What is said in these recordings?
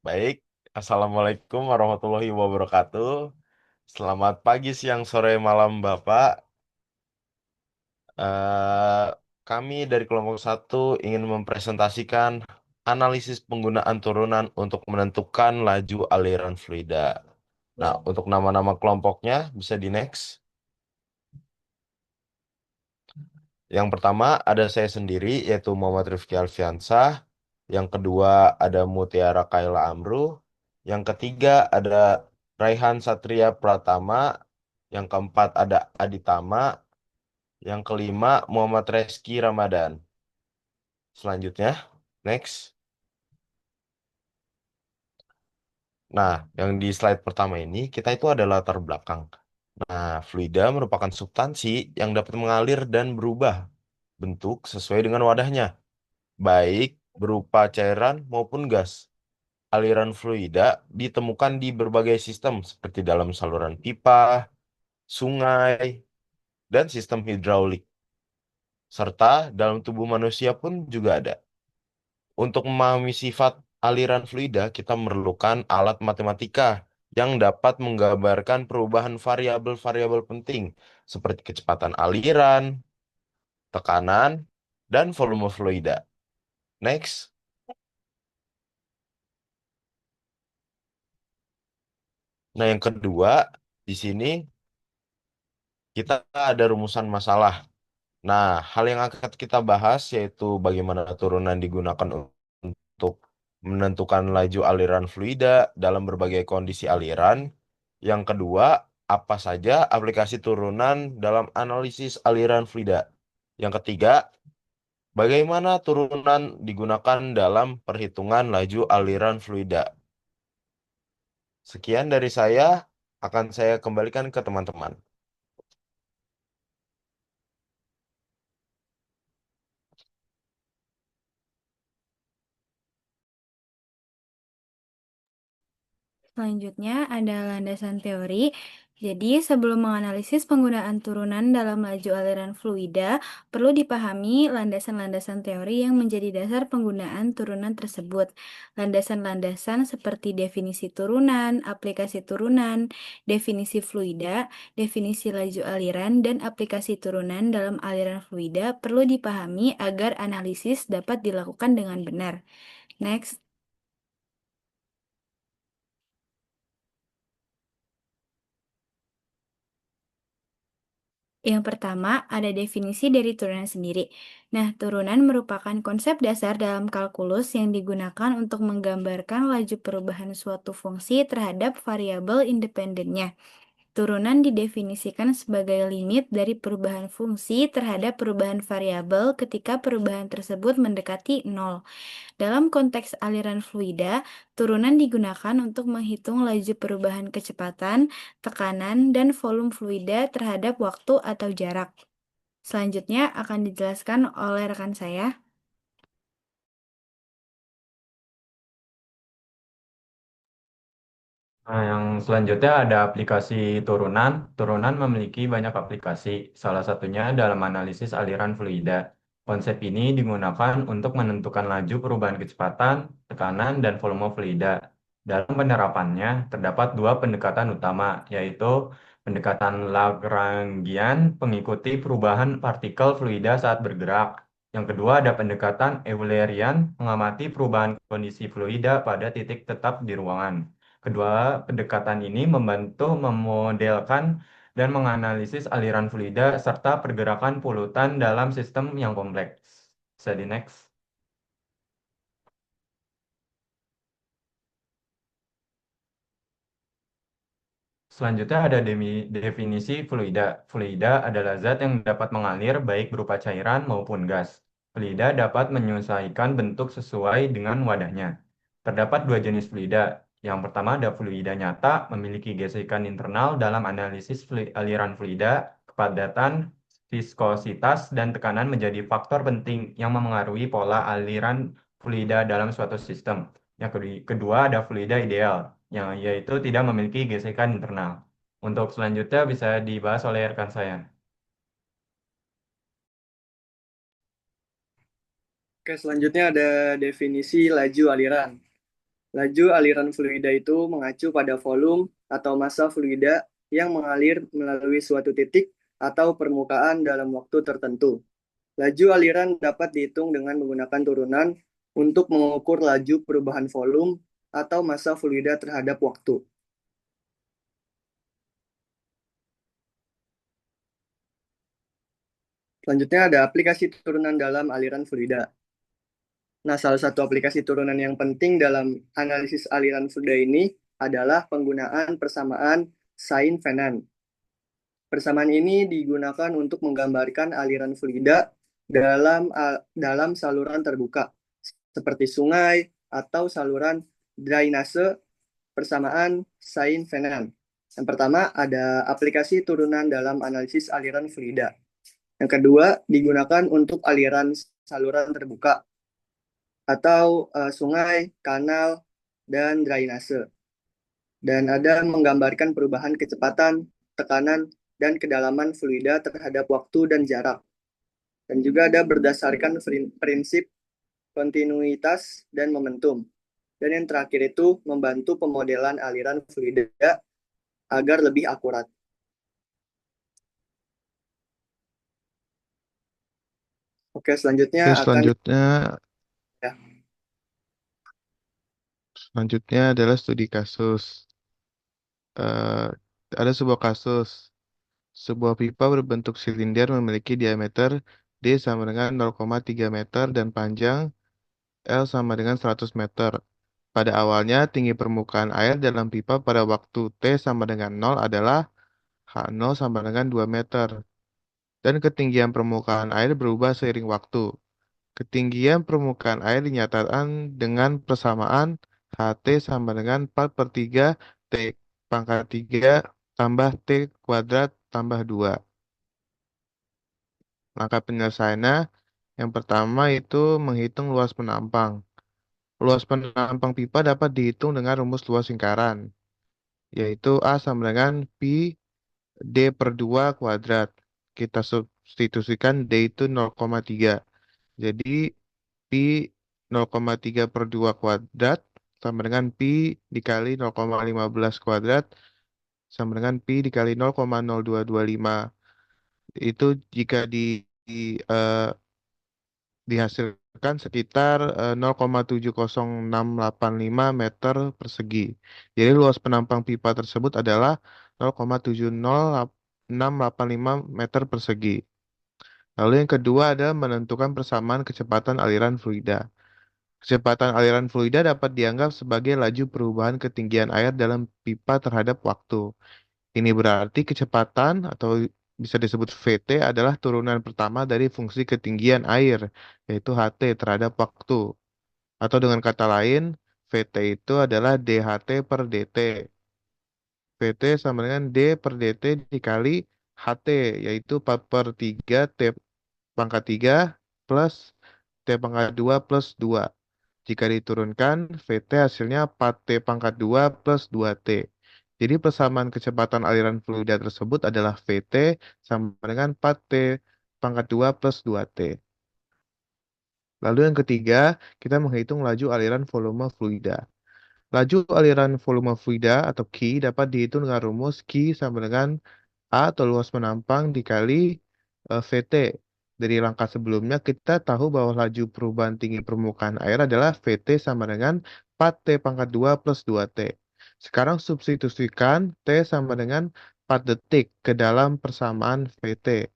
Baik, Assalamualaikum warahmatullahi wabarakatuh. Selamat pagi, siang, sore, malam, Bapak. Eh, Kami dari kelompok satu ingin mempresentasikan analisis penggunaan turunan untuk menentukan laju aliran fluida. Nah, untuk nama-nama kelompoknya bisa di next. Yang pertama ada saya sendiri, yaitu Muhammad Rifki Alfiansah. Yang kedua ada Mutiara Kaila Amru. Yang ketiga ada Raihan Satria Pratama. Yang keempat ada Aditama. Yang kelima Muhammad Reski Ramadan. Selanjutnya, next. Nah, yang di slide pertama ini kita itu ada latar belakang. Nah, fluida merupakan substansi yang dapat mengalir dan berubah bentuk sesuai dengan wadahnya, baik berupa cairan maupun gas. Aliran fluida ditemukan di berbagai sistem seperti dalam saluran pipa, sungai, dan sistem hidraulik. Serta dalam tubuh manusia pun juga ada. Untuk memahami sifat aliran fluida, kita memerlukan alat matematika yang dapat menggambarkan perubahan variabel-variabel penting seperti kecepatan aliran, tekanan, dan volume fluida. Next. Nah, yang kedua, di sini kita ada rumusan masalah. Nah, hal yang akan kita bahas yaitu bagaimana turunan digunakan untuk menentukan laju aliran fluida dalam berbagai kondisi aliran. Yang kedua, apa saja aplikasi turunan dalam analisis aliran fluida. Yang ketiga, bagaimana turunan digunakan dalam perhitungan laju aliran fluida. Sekian dari saya, akan saya kembalikan ke teman-teman. Selanjutnya ada landasan teori. Jadi, sebelum menganalisis penggunaan turunan dalam laju aliran fluida, perlu dipahami landasan-landasan teori yang menjadi dasar penggunaan turunan tersebut. Landasan-landasan seperti definisi turunan, aplikasi turunan, definisi fluida, definisi laju aliran, dan aplikasi turunan dalam aliran fluida perlu dipahami agar analisis dapat dilakukan dengan benar. Next. Yang pertama, ada definisi dari turunan sendiri. Nah, turunan merupakan konsep dasar dalam kalkulus yang digunakan untuk menggambarkan laju perubahan suatu fungsi terhadap variabel independennya. Turunan didefinisikan sebagai limit dari perubahan fungsi terhadap perubahan variabel ketika perubahan tersebut mendekati nol. Dalam konteks aliran fluida, turunan digunakan untuk menghitung laju perubahan kecepatan, tekanan, dan volume fluida terhadap waktu atau jarak. Selanjutnya akan dijelaskan oleh rekan saya. Nah, yang selanjutnya ada aplikasi turunan. Turunan memiliki banyak aplikasi, salah satunya dalam analisis aliran fluida. Konsep ini digunakan untuk menentukan laju perubahan kecepatan, tekanan, dan volume fluida. Dalam penerapannya, terdapat dua pendekatan utama, yaitu pendekatan Lagrangian, pengikuti perubahan partikel fluida saat bergerak. Yang kedua ada pendekatan Eulerian, mengamati perubahan kondisi fluida pada titik tetap di ruangan. Kedua pendekatan ini membantu memodelkan dan menganalisis aliran fluida serta pergerakan polutan dalam sistem yang kompleks. Bisa di next. Selanjutnya ada definisi fluida. Fluida adalah zat yang dapat mengalir baik berupa cairan maupun gas. Fluida dapat menyesuaikan bentuk sesuai dengan wadahnya. Terdapat dua jenis fluida. Yang pertama ada fluida nyata, memiliki gesekan internal dalam analisis aliran fluida, kepadatan, viskositas, dan tekanan menjadi faktor penting yang memengaruhi pola aliran fluida dalam suatu sistem. Yang kedua ada fluida ideal yang yaitu tidak memiliki gesekan internal. Untuk selanjutnya bisa dibahas oleh rekan saya. Oke, selanjutnya ada definisi laju aliran. Laju aliran fluida itu mengacu pada volume atau massa fluida yang mengalir melalui suatu titik atau permukaan dalam waktu tertentu. Laju aliran dapat dihitung dengan menggunakan turunan untuk mengukur laju perubahan volume atau massa fluida terhadap waktu. Selanjutnya ada aplikasi turunan dalam aliran fluida. Nah, salah satu aplikasi turunan yang penting dalam analisis aliran fluida ini adalah penggunaan persamaan Sine-Venan. Persamaan ini digunakan untuk menggambarkan aliran fluida dalam saluran terbuka, seperti sungai atau saluran drainase. Persamaan Sine-Venan. Yang pertama ada aplikasi turunan dalam analisis aliran fluida. Yang kedua digunakan untuk aliran saluran terbuka atau sungai, kanal, dan drainase. Dan ada menggambarkan perubahan kecepatan, tekanan, dan kedalaman fluida terhadap waktu dan jarak. Dan juga ada berdasarkan prinsip kontinuitas dan momentum. Dan yang terakhir itu membantu pemodelan aliran fluida agar lebih akurat. Oke, selanjutnya Oke, akan ya. selanjutnya adalah studi kasus. Eh, ada sebuah kasus. Sebuah pipa berbentuk silinder memiliki diameter D sama dengan 0,3 meter dan panjang L sama dengan 100 meter. Pada awalnya, tinggi permukaan air dalam pipa pada waktu T sama dengan 0 adalah H0 sama dengan 2 meter. Dan ketinggian permukaan air berubah seiring waktu. Ketinggian permukaan air dinyatakan dengan persamaan HT sama dengan 4 per 3 T pangkat 3 tambah T kuadrat tambah 2. Langkah penyelesaiannya, yang pertama itu menghitung luas penampang. Luas penampang pipa dapat dihitung dengan rumus luas lingkaran, yaitu A sama dengan Pi D per 2 kuadrat. Kita substitusikan D itu 0,3. Jadi Pi 0,3 per 2 kuadrat sama dengan Pi dikali 0,15 kuadrat sama dengan Pi dikali 0,0225. Itu jika eh, dihasilkan sekitar 0,70685 meter persegi. Jadi luas penampang pipa tersebut adalah 0,70685 meter persegi. Lalu yang kedua adalah menentukan persamaan kecepatan aliran fluida. Kecepatan aliran fluida dapat dianggap sebagai laju perubahan ketinggian air dalam pipa terhadap waktu. Ini berarti kecepatan atau bisa disebut VT adalah turunan pertama dari fungsi ketinggian air, yaitu HT terhadap waktu. Atau dengan kata lain, VT itu adalah DHT per DT. VT sama dengan D per DT dikali HT, yaitu 4 per 3 T pangkat 3 plus T pangkat 2 plus 2. Jika diturunkan, VT hasilnya 4T pangkat 2 plus 2T. Jadi persamaan kecepatan aliran fluida tersebut adalah VT sama dengan 4T pangkat 2 plus 2T. Lalu yang ketiga, kita menghitung laju aliran volume fluida. Laju aliran volume fluida atau Q dapat dihitung dengan rumus Q sama dengan A atau luas penampang dikali VT. Dari langkah sebelumnya kita tahu bahwa laju perubahan tinggi permukaan air adalah VT sama dengan 4T pangkat 2 plus 2T. Sekarang substitusikan T sama dengan 4 detik ke dalam persamaan VT.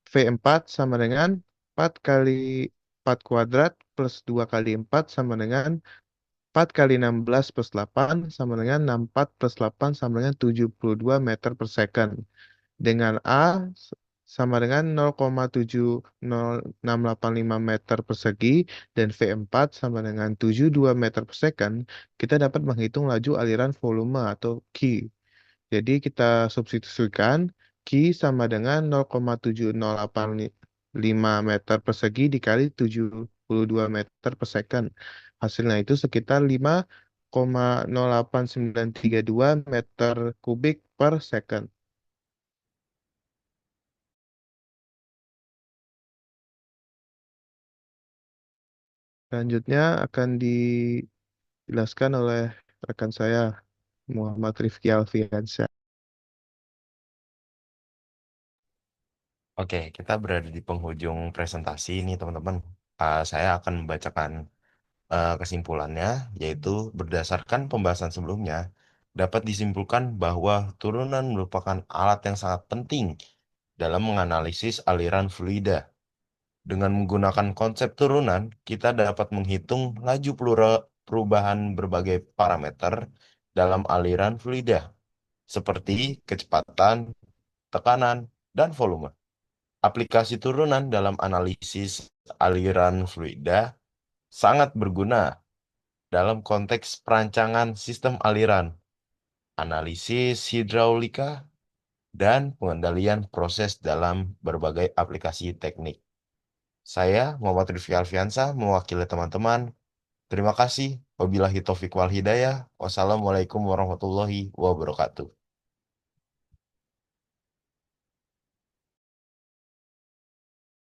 V4 sama dengan 4 kali 4 kuadrat plus 2 kali 4 sama dengan 4 kali 16 plus 8 sama dengan 64 plus 8 sama dengan 72 meter per second. Dengan A sama dengan 0,70685 meter persegi dan V4 sama dengan 72 meter per second, kita dapat menghitung laju aliran volume atau Q. Jadi kita substitusikan Q sama dengan 0,7085 meter persegi dikali 72 meter per second. Hasilnya itu sekitar 5,08932 meter kubik per second. Selanjutnya akan dijelaskan oleh rekan saya, Muhammad Rifki Alfiansyah. Oke, kita berada di penghujung presentasi ini, teman-teman. Saya akan membacakan kesimpulannya, yaitu berdasarkan pembahasan sebelumnya, dapat disimpulkan bahwa turunan merupakan alat yang sangat penting dalam menganalisis aliran fluida. Dengan menggunakan konsep turunan, kita dapat menghitung laju perubahan berbagai parameter dalam aliran fluida, seperti kecepatan, tekanan, dan volume. Aplikasi turunan dalam analisis aliran fluida sangat berguna dalam konteks perancangan sistem aliran, analisis hidraulika, dan pengendalian proses dalam berbagai aplikasi teknik. Saya, Muhammad Rifki Alfiansa, mewakili teman-teman. Terima kasih. Wabillahi taufiq wal hidayah. Wassalamualaikum warahmatullahi wabarakatuh.